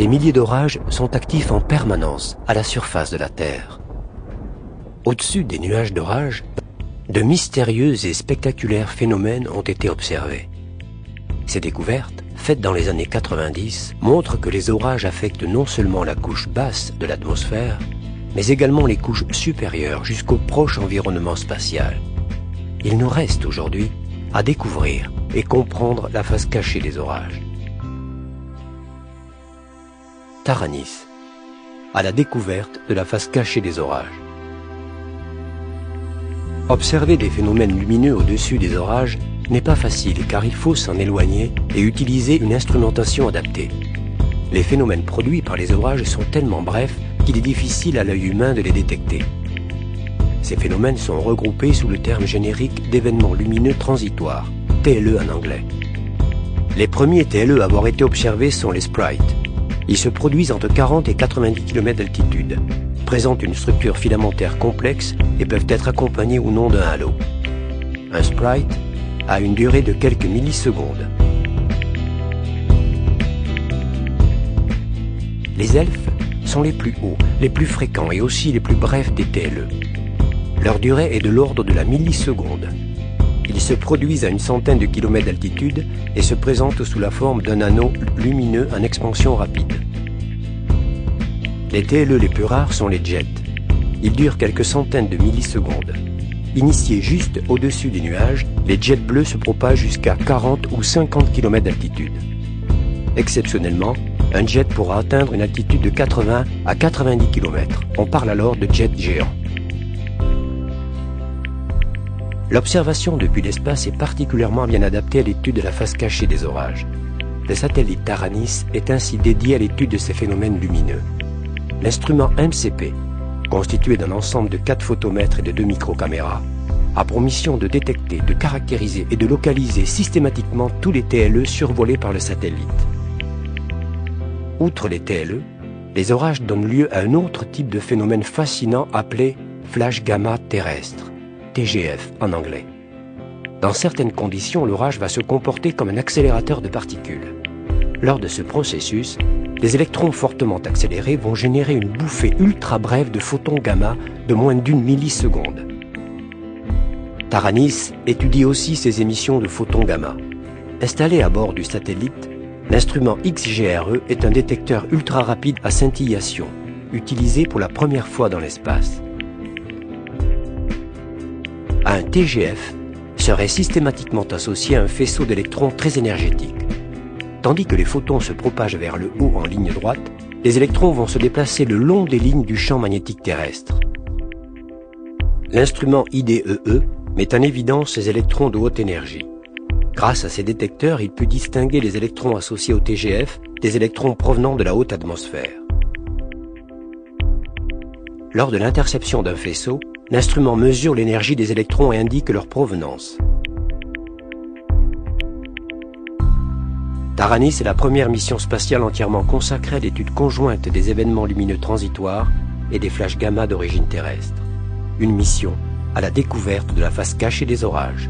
Des milliers d'orages sont actifs en permanence à la surface de la Terre. Au-dessus des nuages d'orage, de mystérieux et spectaculaires phénomènes ont été observés. Ces découvertes, faites dans les années 90, montrent que les orages affectent non seulement la couche basse de l'atmosphère, mais également les couches supérieures jusqu'au proche environnement spatial. Il nous reste aujourd'hui à découvrir et comprendre la face cachée des orages. Taranis, à la découverte de la face cachée des orages. Observer des phénomènes lumineux au-dessus des orages n'est pas facile car il faut s'en éloigner et utiliser une instrumentation adaptée. Les phénomènes produits par les orages sont tellement brefs qu'il est difficile à l'œil humain de les détecter. Ces phénomènes sont regroupés sous le terme générique d'événements lumineux transitoires, TLE en anglais. Les premiers TLE à avoir été observés sont les sprites. Ils se produisent entre 40 et 90 km d'altitude, présentent une structure filamentaire complexe et peuvent être accompagnés ou non d'un halo. Un sprite a une durée de quelques millisecondes. Les elfes sont les plus hauts, les plus fréquents et aussi les plus brefs des TLE. Leur durée est de l'ordre de la milliseconde. Ils se produisent à une centaine de kilomètres d'altitude et se présentent sous la forme d'un anneau lumineux en expansion rapide. Les TLE les plus rares sont les jets. Ils durent quelques centaines de millisecondes. Initiés juste au-dessus des nuages, les jets bleus se propagent jusqu'à 40 ou 50 km d'altitude. Exceptionnellement, un jet pourra atteindre une altitude de 80 à 90 km. On parle alors de jet géant. L'observation depuis l'espace est particulièrement bien adaptée à l'étude de la face cachée des orages. Le satellite Taranis est ainsi dédié à l'étude de ces phénomènes lumineux. L'instrument MCP, constitué d'un ensemble de 4 photomètres et de 2 microcaméras, a pour mission de détecter, de caractériser et de localiser systématiquement tous les TLE survolés par le satellite. Outre les TLE, les orages donnent lieu à un autre type de phénomène fascinant appelé flash gamma terrestre, TGF en anglais. Dans certaines conditions, l'orage va se comporter comme un accélérateur de particules. Lors de ce processus, les électrons fortement accélérés vont générer une bouffée ultra brève de photons gamma de moins d'1 milliseconde. Taranis étudie aussi ces émissions de photons gamma. Installé à bord du satellite, l'instrument XGRE est un détecteur ultra rapide à scintillation, utilisé pour la première fois dans l'espace. À un TGF serait systématiquement associé un faisceau d'électrons très énergétique. Tandis que les photons se propagent vers le haut en ligne droite, les électrons vont se déplacer le long des lignes du champ magnétique terrestre. L'instrument IDEE met en évidence ces électrons de haute énergie. Grâce à ces détecteurs, il peut distinguer les électrons associés au TGF des électrons provenant de la haute atmosphère. Lors de l'interception d'un faisceau, l'instrument mesure l'énergie des électrons et indique leur provenance. Taranis est la première mission spatiale entièrement consacrée à l'étude conjointe des événements lumineux transitoires et des flashs gamma d'origine terrestre. Une mission à la découverte de la face cachée des orages.